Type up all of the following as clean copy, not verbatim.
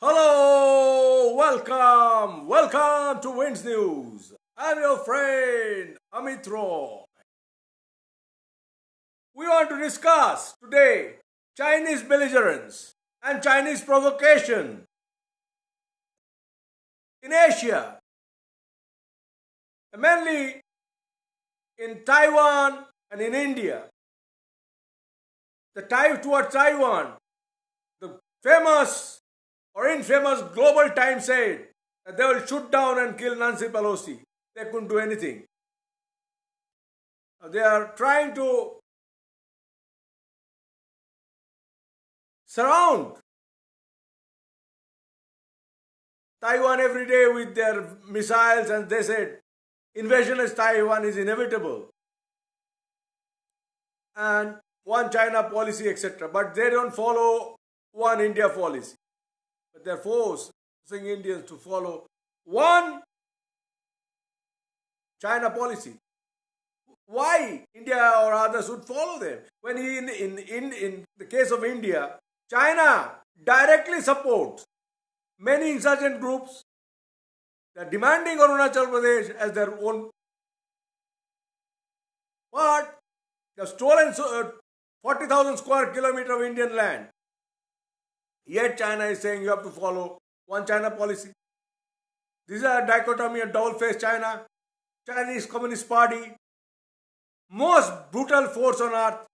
Hello, welcome to Wins News. I'm your friend Amit Roy. We want to discuss today Chinese belligerence and Chinese provocation in Asia, mainly in Taiwan and in India. The dive towards Taiwan, the famous or infamous Global Times said that they will shoot down and kill Nancy Pelosi. They couldn't do anything. They are trying to surround Taiwan every day with their missiles, and they said invasion of Taiwan is inevitable and one China policy, etc. But they don't follow one India policy. But they're forcing Indians to follow one China policy. Why India or others would follow them? When in the case of India, China directly supports many insurgent groups. They're demanding Arunachal Pradesh as their own part. They've stolen 40,000 square kilometers of Indian land. Yet China is saying you have to follow one China policy. This is a dichotomy, a double-faced China. Chinese Communist Party, most brutal force on earth,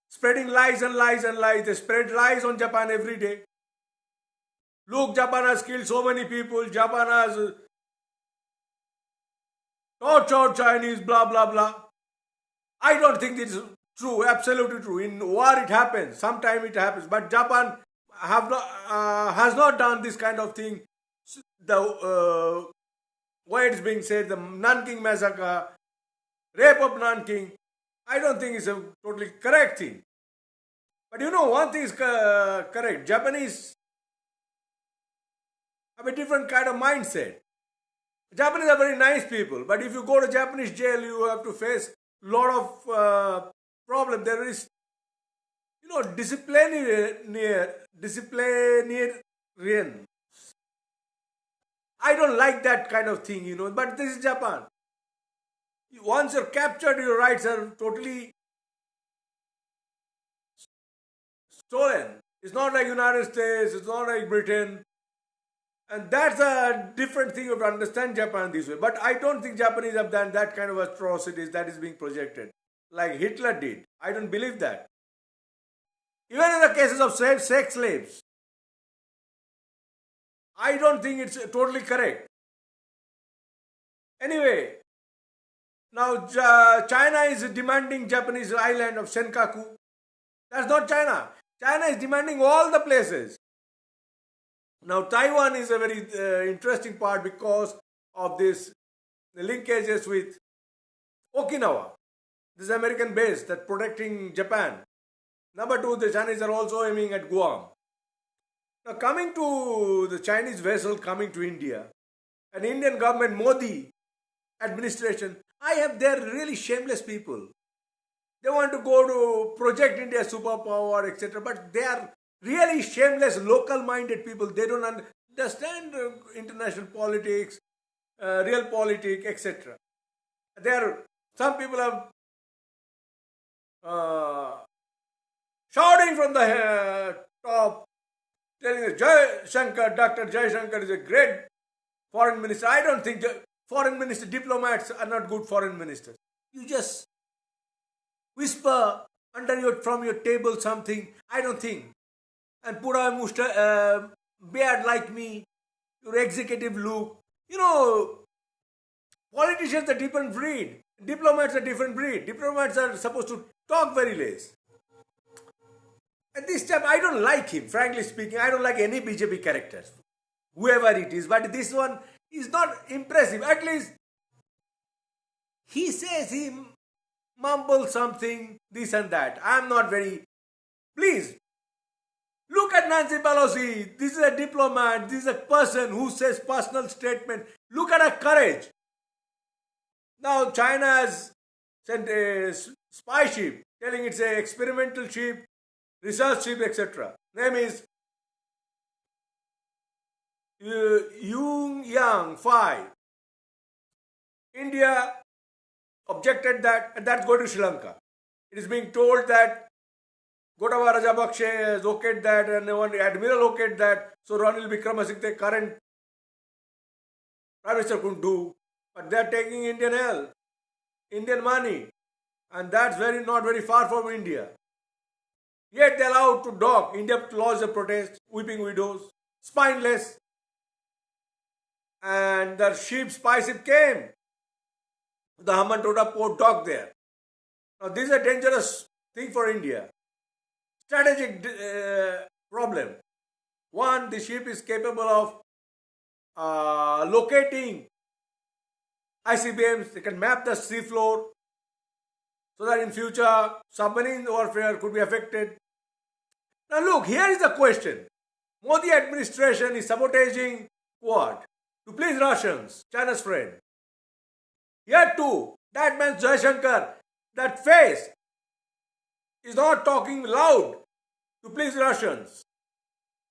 spreading lies and lies and lies. They spread lies on Japan every day. Look, Japan has killed so many people. Japan has tortured Chinese, blah, blah, blah. I don't think this is true, absolutely true. In war it happens, sometime it happens. But Japan has not done this kind of thing. The way it's being said, the Nanking massacre, rape of Nanking, I don't think it's a totally correct thing. But you know, one thing is correct. Japanese have a different kind of mindset. Japanese are very nice people, but if you go to Japanese jail, you have to face a lot of problems. There is, disciplinarian. I don't like that kind of thing, but this is Japan. Once you're captured, your rights are totally stolen. It's not like United States, it's not like Britain. And that's a different thing. You have to understand Japan this way. But I don't think Japanese have done that kind of atrocities that is being projected. Like Hitler did. I don't believe that. Even in the cases of sex slaves, I don't think it's totally correct. Anyway, now China is demanding Japanese island of Senkaku. That's not China. China is demanding all the places. Now Taiwan is a very interesting part because of the linkages with Okinawa. This is American base that protecting Japan. Number two, the Chinese are also aiming at Guam. Now coming to the Chinese vessel coming to India, an Indian government, Modi administration, they're really shameless people. They want to go to project India superpower, etc. But they are really shameless, local-minded people. They don't understand international politics, real politics, etc. Some people are shouting from the top, telling us Dr. Jai Shankar is a great foreign minister. I don't think foreign minister, diplomats are not good foreign ministers. You just whisper from your table something, I don't think, and put a beard like me, your executive look. Politicians are different breed. Diplomats are different breed. Diplomats are supposed to talk very less. At this time, I don't like him, frankly speaking. I don't like any BJP characters, whoever it is. But this one is not impressive. At least he says he mumbles something, this and that. I'm not very... Please, look at Nancy Pelosi. This is a diplomat. This is a person who says personal statement. Look at her courage. Now China has sent a spy ship, telling it's an experimental ship, research ship, etc. Name is Yung Yang 5. India objected that, and that's going to Sri Lanka. It is being told that Gotabaya Rajapaksa has okayed that, and one admiral okayed that, so Ranil Wickremesinghe, the current Prime Minister, couldn't do. But they are taking Indian help, Indian money, and that's not very far from India. Yet they allowed to dock. India launched a protest, weeping widows, spineless, and the spy ship came. The Hambantota port docked there. Now this is a dangerous thing for India. Strategic problem. One, the ship is capable of locating ICBMs. They can map the sea floor so that in future submarine warfare could be affected. Now look, here is the question. Modi administration is sabotaging Quad to please Russians, China's friend. Here too, that man Jaishankar, that face, is not talking loud to please Russians.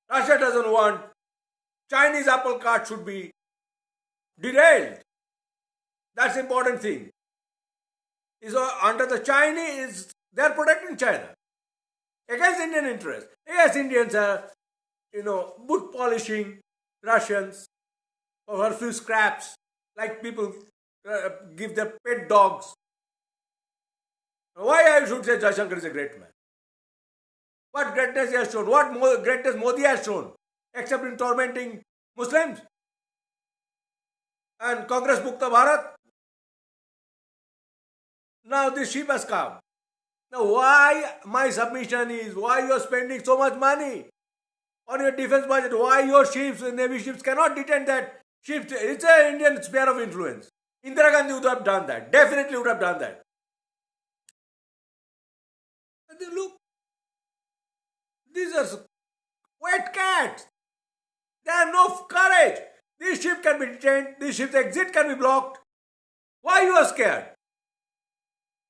Russia doesn't want Chinese apple cart should be derailed. That's the important thing. Is under the Chinese, they are protecting China against Indian interests. Yes, Indians are, boot polishing Russians for a few scraps, like people give their pet dogs. Why I should say Jaishankar is a great man? What greatness he has shown? What greatness Modi has shown? Except in tormenting Muslims and Congress Mukta Bharat. Now this ship has come. Now why my submission is, why you are spending so much money on your defense budget? Why your ships, Navy ships cannot detain that ship? It's an Indian sphere of influence. Indira Gandhi would have done that. Definitely would have done that. But then look, these are wet cats. They have no courage. This ship can be detained. This ship's exit can be blocked. Why you are scared?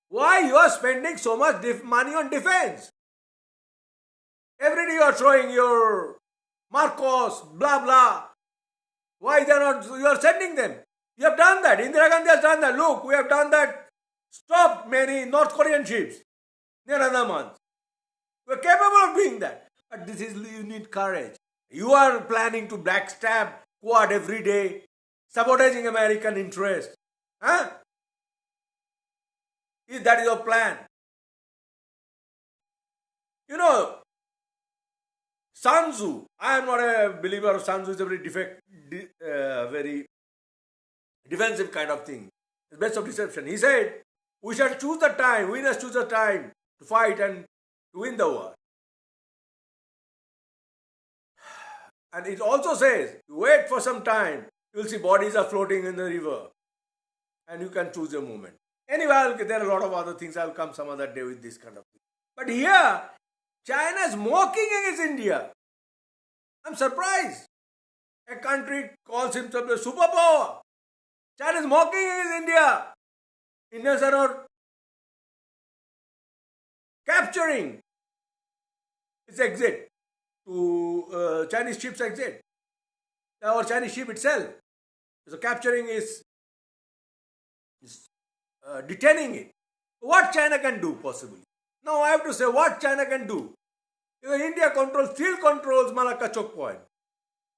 Why you are spending so much money on defense? Every day you are showing your Marcos, blah blah. Why they are not? You are sending them. You have done that. Indira Gandhi has done that. Look, we have done that. Stopped many North Korean ships near Andaman. We are capable of doing that. But this is, you need courage. You are planning to backstab Quad every day, sabotaging American interests. Huh? If that is your plan. Sun Tzu. I am not a believer of Sun Tzu. It's a very defensive kind of thing. It's best of deception. He said, we shall choose the time, winners choose the time to fight and to win the war. And it also says, you wait for some time, you will see bodies are floating in the river. And you can choose your moment. Anyway, there are a lot of other things. I'll come some other day with this kind of thing. But here, China is mocking against India. I'm surprised. A country calls himself a superpower. China is mocking against India. Indians are not capturing its exit to Chinese ship's exit. Or Chinese ship itself. So capturing is detaining it. What China can do possibly? Now I have to say what China can do. Because India still controls Malacca choke point.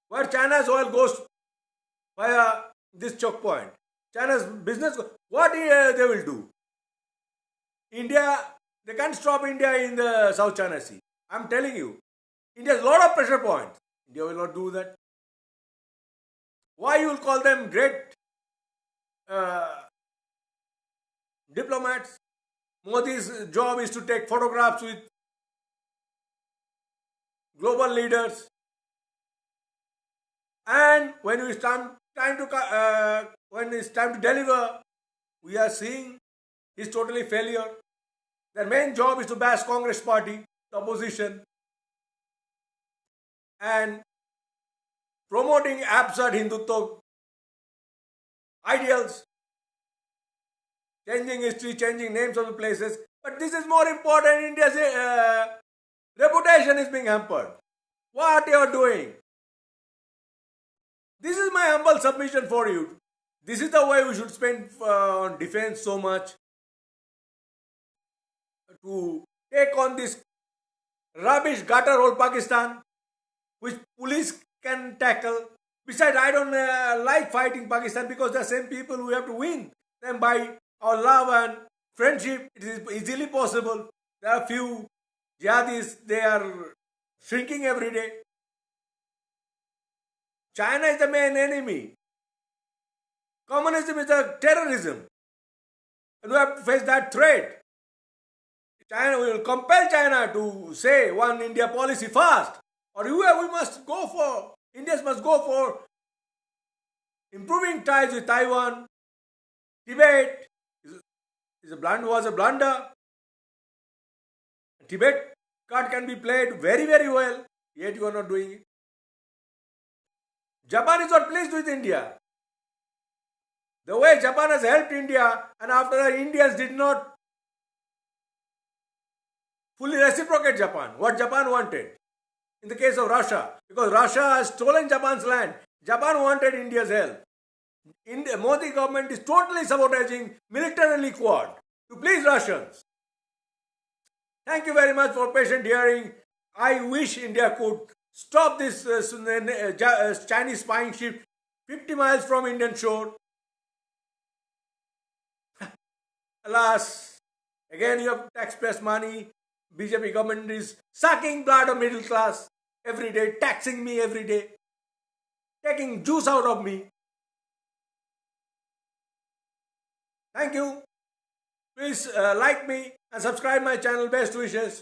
Where China's oil goes via this choke point. China's business, what they will do? India, they can't stop India in the South China Sea. I'm telling you. India has a lot of pressure points. India will not do that. Why you will call them great diplomats? Modi's job is to take photographs with global leaders. And when it's time to deliver, we are seeing is totally failure. Their main job is to bash Congress party, the opposition, and promoting absurd Hindutva ideals, changing history, changing names of the places. But this is more important. India's reputation is being hampered. What you are doing? This is my humble submission for you. This is the way we should spend on defense so much to take on this rubbish gutter hole Pakistan, which police can tackle. Besides, I don't like fighting Pakistan because the same people who have to win them by our love and friendship. It is easily possible. There are few jihadis, they are shrinking every day. China is the main enemy. Communism is a terrorism. And we have to face that threat. China will compel China to say one India policy fast. Or we must go for, Indians must go for improving ties with Taiwan. Tibet was a blunder. Tibet card can be played very, very well, yet you are not doing it. Japan is not pleased with India. The way Japan has helped India, and after the Indians did not fully reciprocate Japan, what Japan wanted. In the case of Russia, because Russia has stolen Japan's land, Japan wanted India's help. Modi government is totally sabotaging militarily Quad to please Russians. Thank you very much for patient hearing. I wish India could stop this Chinese spying ship 50 miles from Indian shore. Alas, again you have taxpayers' money. BJP government is sucking blood of middle class every day, taxing me every day, taking juice out of me. Thank you. Please like me and subscribe my channel. Best wishes.